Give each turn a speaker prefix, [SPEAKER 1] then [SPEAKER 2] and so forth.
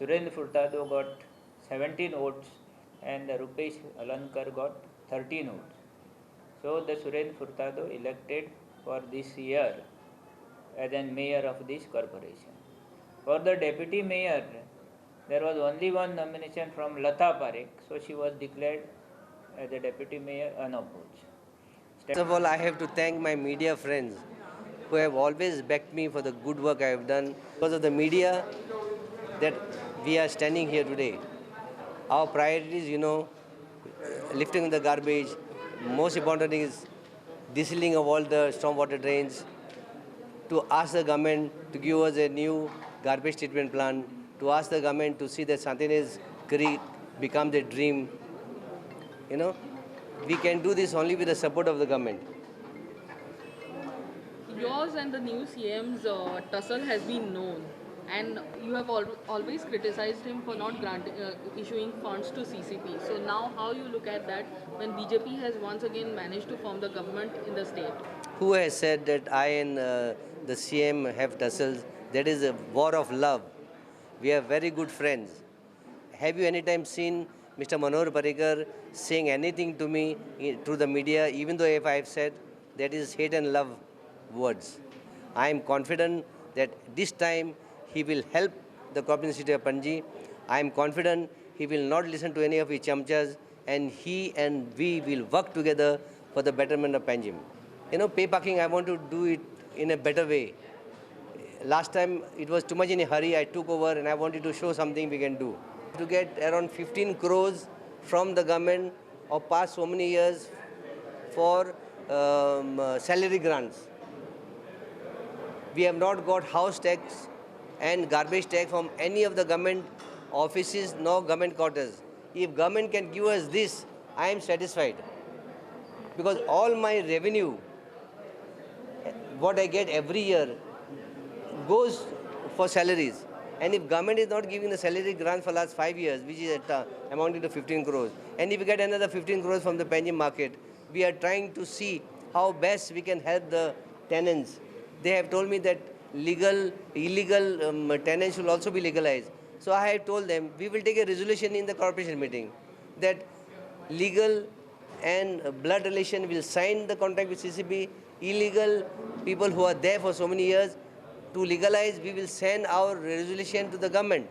[SPEAKER 1] Surendra Furtado got 17 votes and Rupesh Harlankar got 13 votes. So the Surendra Furtado elected for this year as an mayor of this corporation. For the deputy mayor, there was only one nomination from Lata Parekh, so she was declared as a deputy mayor unopposed.
[SPEAKER 2] First of all, I have to thank my media friends who have always backed me for the good work I have done. Because of the media that we are standing here today. Our priorities, lifting the garbage. Most important thing is desealing of all the stormwater drains. To ask the government to give us a new garbage treatment plant. To ask the government to see that Santinez Creek becomes a dream. We can do this only with the support of the government.
[SPEAKER 3] Yours and the new CM's tussle has been known, and you have always criticized him for not issuing funds to CCP. So now, how you look at that when BJP has once again managed to form the government in the state?
[SPEAKER 2] Who has said that I and the CM have tussles? That is a war of love. We are very good friends. Have you any time seen Mr. Mayor Parekh saying anything to me through the media, even though if I have said that is hate and love words? I am confident that this time he will help the corporate city of Panji. I am confident he will not listen to any of his chamchas, and he and we will work together for the betterment of Panjim. Pay parking, I want to do it in a better way. Last time it was too much in a hurry, I took over and I wanted to show something we can do. To get around 15 crores from the government of past so many years for salary grants. We have not got house tax and garbage tax from any of the government offices nor government quarters. If government can give us this, I am satisfied. Because all my revenue, what I get every year, goes for salaries. And if government is not giving the salary grant for last 5 years, which is amounting to 15 crores, and if we get another 15 crores from the Panjim market, we are trying to see how best we can help the tenants. They have told me that illegal tenants should also be legalized. So I have told them, we will take a resolution in the corporation meeting that legal and blood relation will sign the contract with CCP. Illegal people who are there for so many years, to legalize, we will send our resolution to the government.